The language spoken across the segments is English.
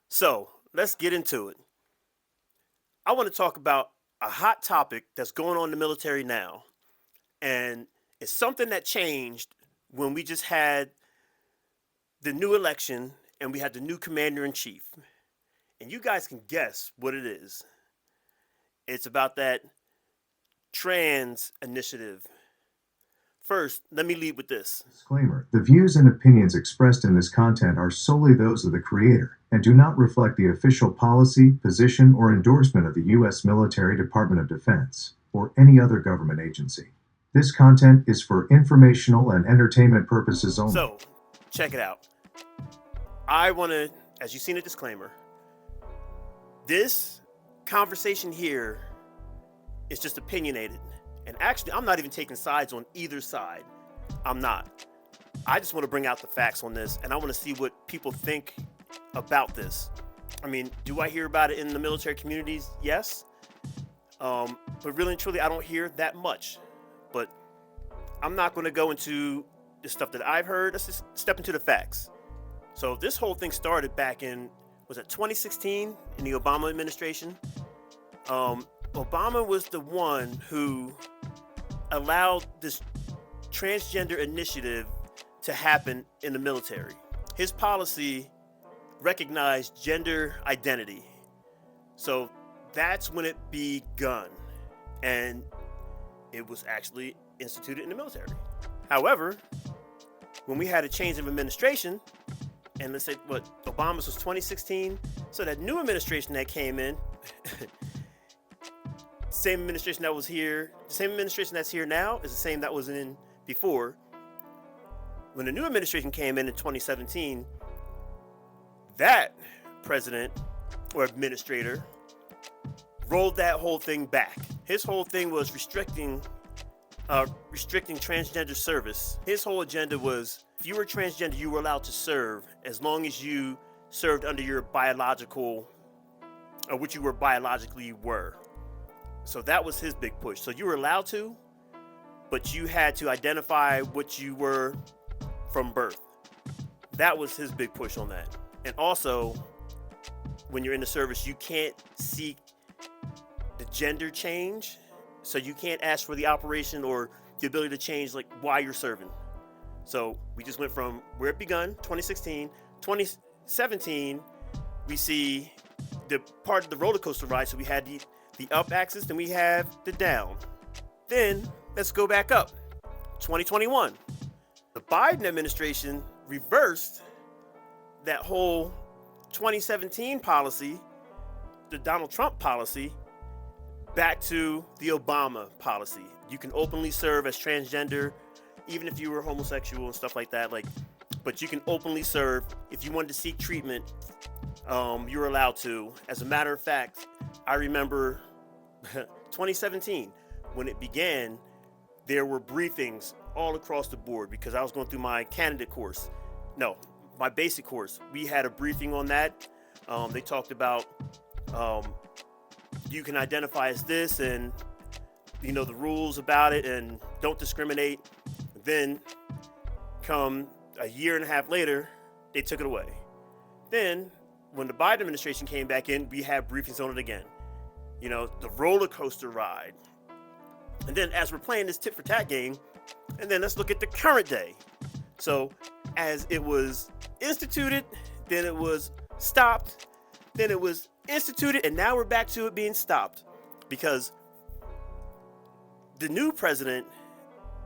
So let's get into it. I want to talk about a hot topic that's going on in the military now. And it's something that changed when we just had the new election and we had the new commander in chief. And you guys can guess what it is. It's about that trans initiative. First, let me lead with this. Disclaimer: the views and opinions expressed in this content are solely those of the creator and do not reflect the official policy, position, or endorsement of the U.S. Military Department of Defense or any other government agency. This content is for informational and entertainment purposes only. So, check it out. I want to, as you've seen a disclaimer, this conversation here is just opinionated. And actually, I'm not even taking sides on either side. I'm not. I just want to bring out the facts on this, and I want to see what people think about this. I mean, do I hear about it in the military communities? Yes. But really and truly, I don't hear that much. But I'm not going to go into the stuff that I've heard. Let's just step into the facts. So this whole thing started back in, was it 2016 in the Obama administration? Obama was the one who allowed this transgender initiative to happen in the military. His policy recognized gender identity. So that's when it begun. And it was actually instituted in the military. However, when we had a change of administration, and let's say what Obama's was 2016, so that new administration that came in, same administration that was here, the same administration that's here now is the same that was in before. When the new administration came in 2017, that president or administrator rolled that whole thing back. His whole thing was restricting transgender service. His whole agenda was, if you were transgender, you were allowed to serve as long as you served under your biological, or what you were biologically were. So that was his big push. So you were allowed to, but you had to identify what you were from birth. That was his big push on that. And also, when you're in the service, you can't seek the gender change. So you can't ask for the operation or the ability to change like why you're serving. So we just went from where it begun, 2016, 2017, we see the part of the roller coaster ride. So we had the up axis, then we have the down. Then let's go back up, 2021. The Biden administration reversed that whole 2017 policy, the Donald Trump policy, back to the Obama policy. You can openly serve as transgender, even if you were homosexual and stuff like that. But you can openly serve. If you wanted to seek treatment, you were allowed to. As a matter of fact, I remember 2017 when it began. There were briefings all across the board because I was going through my candidate course. No, my basic course. We had a briefing on that. They talked about you can identify as this and the rules about it and don't discriminate. Then come a year and a half later, they took it away. Then when the Biden administration came back in, we had briefings on it again. The roller coaster ride. And then as we're playing this tit for tat game, and then let's look at the current day. So as it was instituted, then it was stopped, then it was instituted, and now we're back to it being stopped because the new president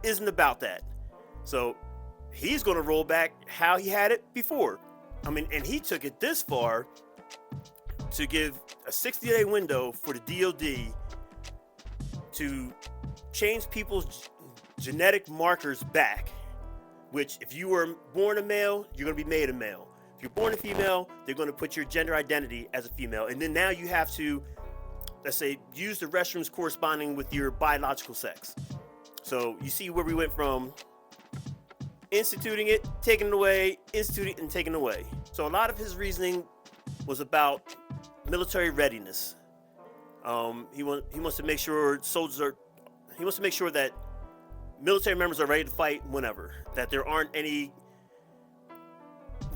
isn't about that. So he's going to roll back how he had it before. And he took it this far to give a 60-day window for the DOD to change people's genetic markers back, which if you were born a male, you're going to be made a male. If you're born a female, they're going to put your gender identity as a female. And then now you have to, let's say, use the restrooms corresponding with your biological sex. So you see where we went from instituting it, taking it away, instituting it, and taking it away. So a lot of his reasoning was about military readiness. He wants to make sure he wants to make sure that military members are ready to fight whenever, that there aren't any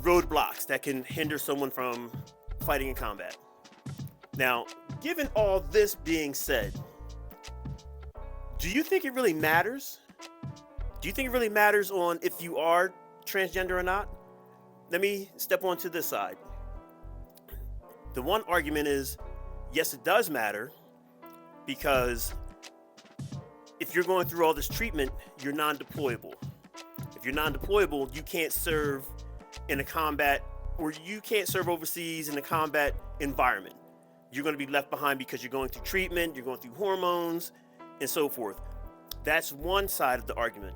roadblocks that can hinder someone from fighting in combat. Now, given all this being said, do you think it really matters? Do you think it really matters on if you are transgender or not? Let me step onto this side. The one argument is, yes, it does matter, because if you're going through all this treatment, you're non-deployable. If you're non-deployable, you can't serve in a combat, or you can't serve overseas in a combat environment. You're going to be left behind because you're going through treatment, you're going through hormones, and so forth. That's one side of the argument.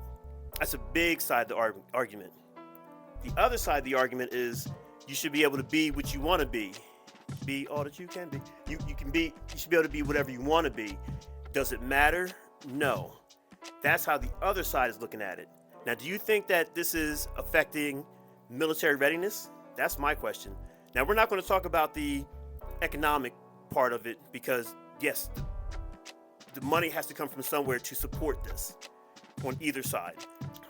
That's a big side of the argument. The other side of the argument is you should be able to be what you want to be. Be all that you can be. You should be able to be whatever you want to be. Does it matter? No. That's how the other side is looking at it. Now, do you think that this is affecting military readiness? That's my question. Now, we're not going to talk about the economic part of it, because yes, the money has to come from somewhere to support this on either side.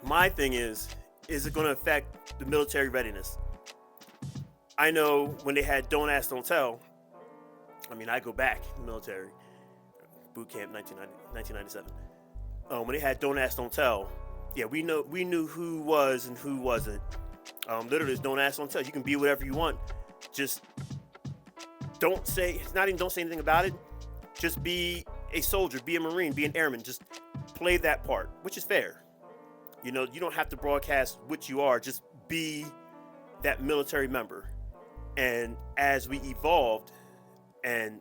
My thing is it going to affect the military readiness? I know when they had Don't Ask, Don't Tell, I mean, I go back in the military, boot camp 1997. When they had Don't Ask, Don't Tell, yeah, we knew who was and who wasn't. Literally, it's Don't Ask, Don't Tell. You can be whatever you want. Just don't say, it's not even don't say anything about it. Just be a soldier, be a Marine, be an airman. Just play that part, which is fair. You know, you don't have to broadcast what you are. Just be that military member. And as we evolved and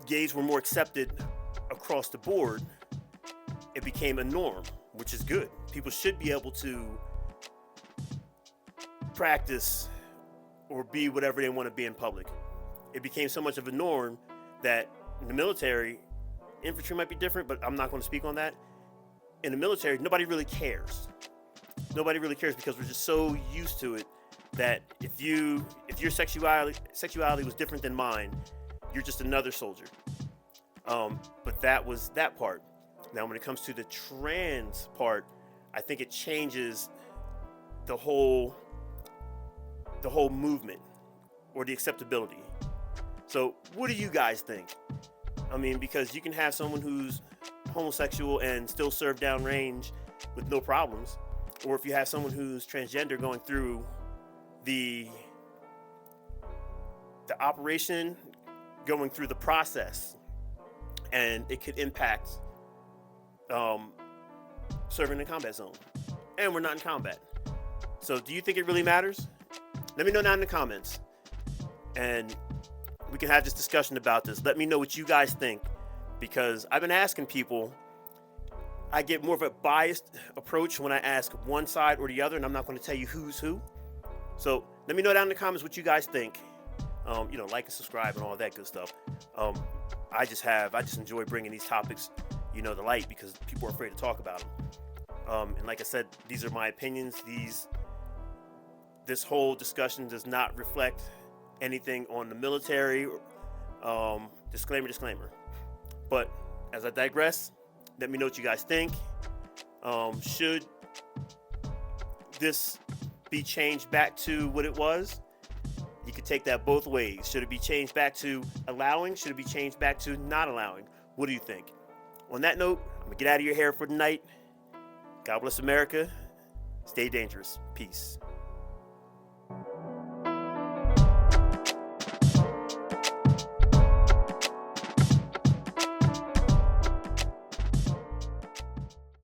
gays were more accepted across the board, it became a norm, which is good. People should be able to practice or be whatever they want to be in public. It became so much of a norm that in the military, infantry might be different, but I'm not going to speak on that. In the military, nobody really cares. Nobody really cares because we're just so used to it that if your sexuality was different than mine, you're just another soldier. But that was that part. Now, when it comes to the trans part, I think it changes the whole movement or the acceptability. So what do you guys think? I mean, because you can have someone who's homosexual and still serve downrange with no problems, or if you have someone who's transgender going through the operation, going through the process, and it could impact serving in a combat zone, and we're not in combat. So do you think it really matters? Let me know down in the comments, and we can have this discussion about this. Let me know what you guys think, because I've been asking people. I get more of a biased approach when I ask one side or the other, and I'm not going to tell you who's who. So let me know down in the comments what you guys think. Like and subscribe and all that good stuff. I just enjoy bringing these topics, to light, because people are afraid to talk about them. And like I said, these are my opinions. This whole discussion does not reflect anything on the military. Disclaimer. But as I digress, let me know what you guys think. Should this be changed back to what it was? You could take that both ways. Should it be changed back to allowing? Should it be changed back to not allowing? What do you think? On that note, I'm going to get out of your hair for the night. God bless America. Stay dangerous. Peace.